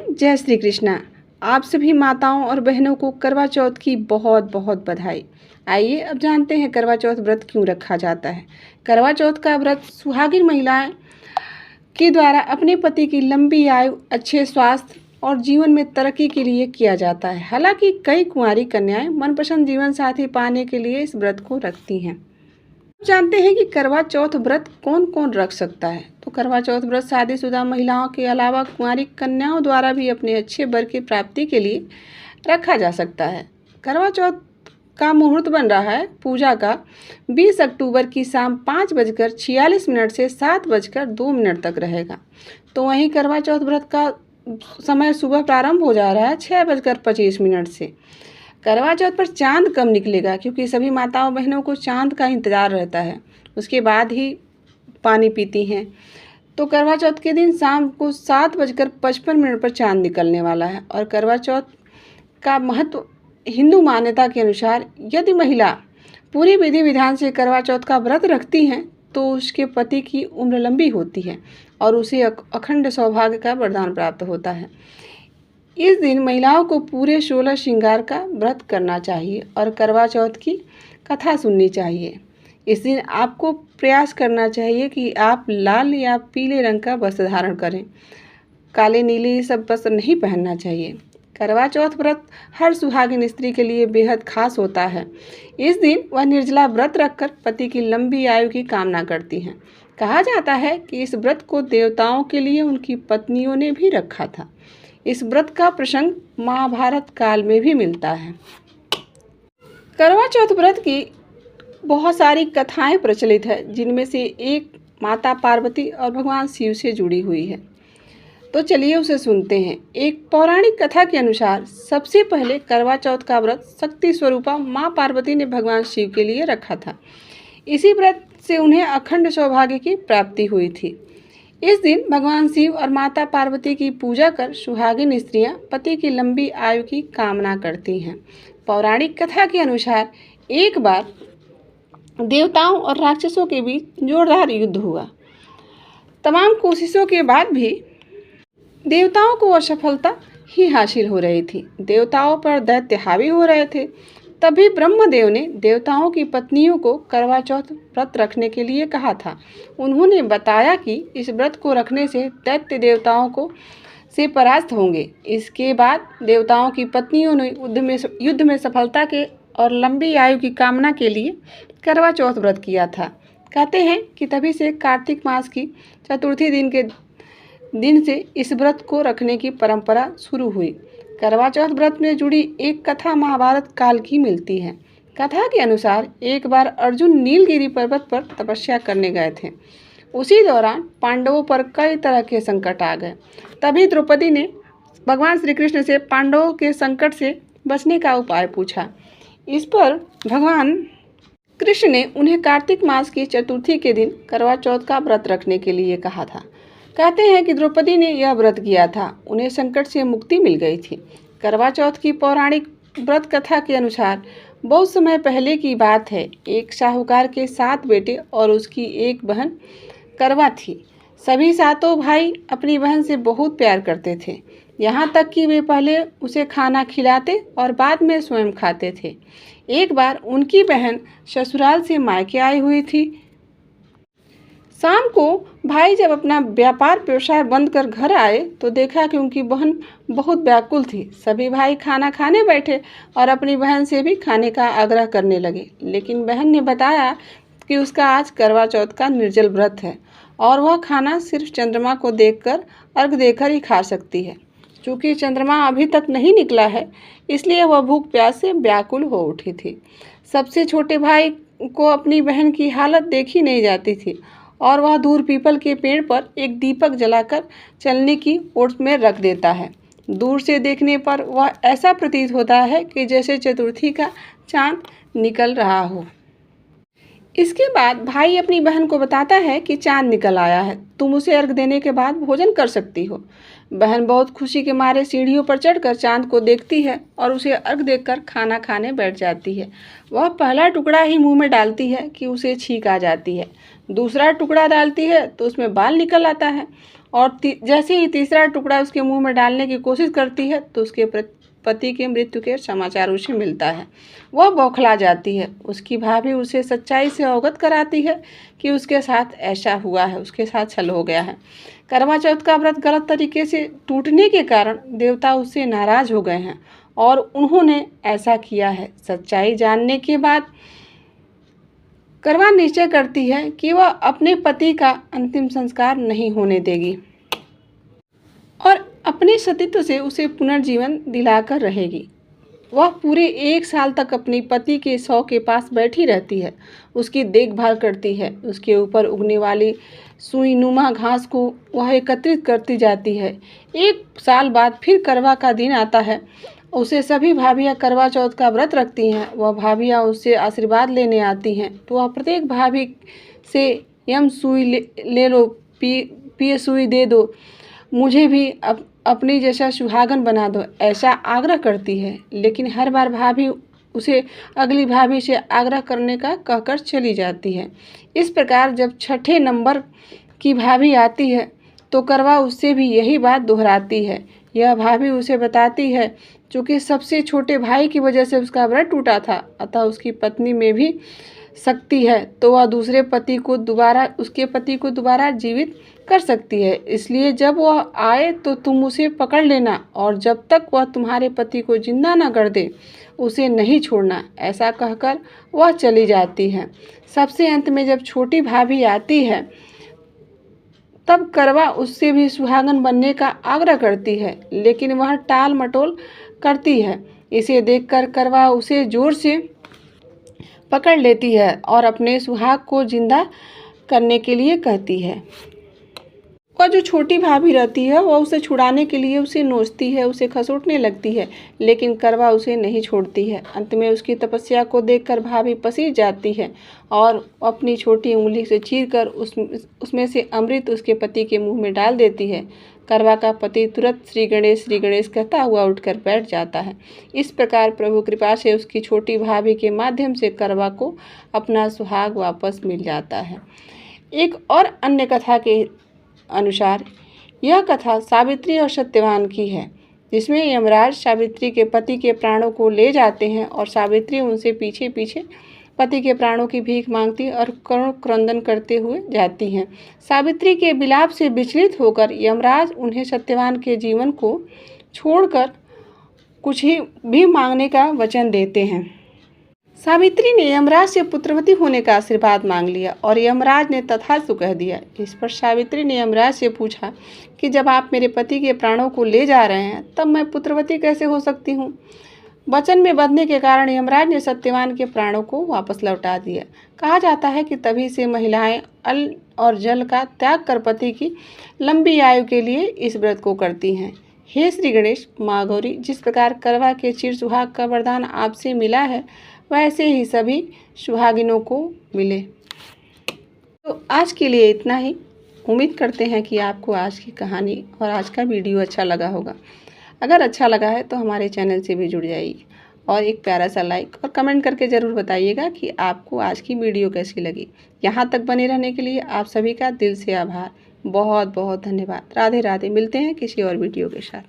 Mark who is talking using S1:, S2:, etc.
S1: जय श्री कृष्णा। आप सभी माताओं और बहनों को करवा चौथ की बहुत बहुत बधाई। आइए अब जानते हैं करवा चौथ व्रत क्यों रखा जाता है। करवा चौथ का व्रत सुहागिन महिलाएं के द्वारा अपने पति की लंबी आयु, अच्छे स्वास्थ्य और जीवन में तरक्की के लिए किया जाता है। हालांकि कई कुंवारी कन्याएं मनपसंद जीवन साथी पाने के लिए इस व्रत को रखती हैं। जानते हैं कि करवा चौथ व्रत कौन कौन रख सकता है। तो करवा चौथ व्रत शादीशुदा महिलाओं के अलावा कुंवारी कन्याओं द्वारा भी अपने अच्छे वर की प्राप्ति के लिए रखा जा सकता है। करवा चौथ का मुहूर्त बन रहा है पूजा का 20 अक्टूबर की शाम 5:46 से 7:02 तक रहेगा। तो वहीं करवा चौथ व्रत का समय सुबह प्रारंभ हो जा रहा है 6:25 से। करवा चौथ पर चांद कब निकलेगा, क्योंकि सभी माताओं बहनों को चांद का इंतज़ार रहता है, उसके बाद ही पानी पीती हैं। तो करवा चौथ के दिन शाम को 7:55 पर चांद निकलने वाला है। और करवा चौथ का महत्व हिंदू मान्यता के अनुसार यदि महिला पूरी विधि विधान से करवा चौथ का व्रत रखती हैं तो उसके पति की उम्र लंबी होती है और उसे अखंड सौभाग्य का वरदान प्राप्त होता है। इस दिन महिलाओं को पूरे 16 श्रृंगार का व्रत करना चाहिए और करवा चौथ की कथा सुननी चाहिए। इस दिन आपको प्रयास करना चाहिए कि आप लाल या पीले रंग का वस्त्र धारण करें। काले नीले ये सब वस्त्र नहीं पहनना चाहिए। करवा चौथ व्रत हर सुहागिन स्त्री के लिए बेहद खास होता है। इस दिन वह निर्जला व्रत रखकर पति की लंबी आयु की कामना करती हैं। कहा जाता है कि इस व्रत को देवताओं के लिए उनकी पत्नियों ने भी रखा था। इस व्रत का प्रसंग महाभारत काल में भी मिलता है। करवा चौथ व्रत की बहुत सारी कथाएं प्रचलित है, जिनमें से एक माता पार्वती और भगवान शिव से जुड़ी हुई है। तो चलिए उसे सुनते हैं। एक पौराणिक कथा के अनुसार सबसे पहले करवा चौथ का व्रत शक्ति स्वरूपा माँ पार्वती ने भगवान शिव के लिए रखा था। इसी व्रत से उन्हें अखंड सौभाग्य की प्राप्ति हुई थी। इस दिन भगवान शिव और माता पार्वती की पूजा कर सुहागिन स्त्रियां पति की लंबी आयु की कामना करती हैं। पौराणिक कथा के अनुसार एक बार देवताओं और राक्षसों के बीच जोरदार युद्ध हुआ। तमाम कोशिशों के बाद भी देवताओं को असफलता ही हासिल हो रही थी। देवताओं पर दैत्य हावी हो रहे थे। तभी ब्रह्मदेव ने देवताओं की पत्नियों को करवा चौथ व्रत रखने के लिए कहा था। उन्होंने बताया कि इस व्रत को रखने से दैत्य देवताओं को से परास्त होंगे। इसके बाद देवताओं की पत्नियों ने युद्ध में सफलता के और लंबी आयु की कामना के लिए करवा चौथ व्रत किया था। कहते हैं कि तभी से कार्तिक मास की चतुर्थी दिन से इस व्रत को रखने की परंपरा शुरू हुई। करवा चौथ व्रत में जुड़ी एक कथा महाभारत काल की मिलती है। कथा के अनुसार एक बार अर्जुन नीलगिरी पर्वत पर तपस्या करने गए थे। उसी दौरान पांडवों पर कई तरह के संकट आ गए। तभी द्रौपदी ने भगवान श्री कृष्ण से पांडवों के संकट से बचने का उपाय पूछा। इस पर भगवान कृष्ण ने उन्हें कार्तिक मास की चतुर्थी के दिन करवा चौथ का व्रत रखने के लिए कहा था। कहते हैं कि द्रौपदी ने यह व्रत किया था, उन्हें संकट से मुक्ति मिल गई थी। करवा चौथ की पौराणिक व्रत कथा के अनुसार बहुत समय पहले की बात है। एक साहूकार के 7 बेटे और उसकी एक बहन करवा थी। सभी सातों भाई अपनी बहन से बहुत प्यार करते थे, यहाँ तक कि वे पहले उसे खाना खिलाते और बाद में स्वयं खाते थे। एक बार उनकी बहन ससुराल से मायके आई हुई थी। शाम को भाई जब अपना व्यापार व्यवसाय बंद कर घर आए तो देखा कि उनकी बहन बहुत व्याकुल थी। सभी भाई खाना खाने बैठे और अपनी बहन से भी खाने का आग्रह करने लगे, लेकिन बहन ने बताया कि उसका आज करवा चौथ का निर्जल व्रत है और वह खाना सिर्फ चंद्रमा को देखकर अर्घ देकर ही खा सकती है। चूँकि चंद्रमा अभी तक नहीं निकला है, इसलिए वह भूख प्यास से व्याकुल हो उठी थी। सबसे छोटे भाई को अपनी बहन की हालत देखी नहीं जाती थी और वह दूर पीपल के पेड़ पर एक दीपक जलाकर चलने की ओर में रख देता है। दूर से देखने पर वह ऐसा प्रतीत होता है कि जैसे चतुर्थी का चांद निकल रहा हो। इसके बाद भाई अपनी बहन को बताता है कि चांद निकल आया है, तुम उसे अर्घ देने के बाद भोजन कर सकती हो। बहन बहुत खुशी के मारे सीढ़ियों पर चढ़कर चांद को देखती है और उसे अर्घ देकर खाना खाने बैठ जाती है। वह पहला टुकड़ा ही मुंह में डालती है कि उसे छींक आ जाती है। दूसरा टुकड़ा डालती है तो उसमें बाल निकल आता है और जैसे ही तीसरा टुकड़ा उसके मुंह में डालने की कोशिश करती है तो उसके पति के मृत्यु के समाचार उसे मिलता है। वह बौखला जाती है। उसकी भाभी उसे सच्चाई से अवगत कराती है कि उसके साथ ऐसा हुआ है, उसके साथ छल हो गया है। करवा चौथ का व्रत गलत तरीके से टूटने के कारण देवता उससे नाराज हो गए हैं और उन्होंने ऐसा किया है। सच्चाई जानने के बाद करवा निश्चय करती है कि वह अपने पति का अंतिम संस्कार नहीं होने देगी और अपने सतीत्व से उसे पुनर्जीवन दिलाकर रहेगी। वह पूरे 1 साल तक अपने पति के शव के पास बैठी रहती है, उसकी देखभाल करती है। उसके ऊपर उगने वाली सुईनुमा घास को वह एकत्रित करती जाती है। 1 साल बाद फिर करवा का दिन आता है। उसे सभी भाभियाँ करवा चौथ का व्रत रखती हैं। वह भाभियाँ उससे आशीर्वाद लेने आती हैं तो वह प्रत्येक भाभी से यम सुई ले लो, पिए सुई दे दो, मुझे भी अपनी जैसा सुहागन बना दो, ऐसा आग्रह करती है। लेकिन हर बार भाभी उसे अगली भाभी से आग्रह करने का कहकर चली जाती है। इस प्रकार जब 6ठे नंबर की भाभी आती है तो करवा उससे भी यही बात दोहराती है। यह भाभी उसे बताती है चूँकि सबसे छोटे भाई की वजह से उसका व्रत टूटा था, अतः उसकी पत्नी में भी शक्ति है तो वह उसके पति को दोबारा जीवित कर सकती है। इसलिए जब वह आए तो तुम उसे पकड़ लेना और जब तक वह तुम्हारे पति को जिंदा न कर दे उसे नहीं छोड़ना। ऐसा कहकर वह चली जाती है। सबसे अंत में जब छोटी भाभी आती है तब करवा उससे भी सुहागन बनने का आग्रह करती है, लेकिन वह टाल मटोल करती है। इसे देखकर करवा उसे जोर से पकड़ लेती है और अपने सुहाग को जिंदा करने के लिए कहती है। वह जो छोटी भाभी रहती है वह उसे छुड़ाने के लिए उसे नोचती है, उसे खसोटने लगती है, लेकिन करवा उसे नहीं छोड़ती है। अंत में उसकी तपस्या को देखकर भाभी पसीज जाती है और अपनी छोटी उंगली से चीरकर उसमें से अमृत उसके पति के मुंह में डाल देती है। करवा का पति तुरंत श्री गणेश कहता हुआ उठकर बैठ जाता है। इस प्रकार प्रभु कृपा से उसकी छोटी भाभी के माध्यम से करवा को अपना सुहाग वापस मिल जाता है। एक और अन्य कथा के अनुसार यह कथा सावित्री और सत्यवान की है, जिसमें यमराज सावित्री के पति के प्राणों को ले जाते हैं और सावित्री उनसे पीछे पीछे पति के प्राणों की भीख मांगती और करुण क्रंदन करते हुए जाती हैं। सावित्री के विलाप से विचलित होकर यमराज उन्हें सत्यवान के जीवन को छोड़कर कुछ ही भी मांगने का वचन देते हैं। सावित्री ने यमराज से पुत्रवती होने का आशीर्वाद मांग लिया और यमराज ने तथास्तु कह दिया। इस पर सावित्री ने यमराज से पूछा कि जब आप मेरे पति के प्राणों को ले जा रहे हैं तब मैं पुत्रवती कैसे हो सकती हूँ। वचन में बंधने के कारण यमराज ने सत्यवान के प्राणों को वापस लौटा दिया। कहा जाता है कि तभी से महिलाएं अन्न और जल का त्याग कर पति की लंबी आयु के लिए इस व्रत को करती हैं। हे श्री गणेश माँ गौरी, जिस प्रकार करवा के चिर सुहाग का वरदान आपसे मिला है वैसे ही सभी सुहागिनों को मिले। तो आज के लिए इतना ही। उम्मीद करते हैं कि आपको आज की कहानी और आज का वीडियो अच्छा लगा होगा। अगर अच्छा लगा है तो हमारे चैनल से भी जुड़ जाइए और एक प्यारा सा लाइक और कमेंट करके ज़रूर बताइएगा कि आपको आज की वीडियो कैसी लगी। यहाँ तक बने रहने के लिए आप सभी का दिल से आभार। बहुत बहुत धन्यवाद। राधे राधे। मिलते हैं किसी और वीडियो के साथ।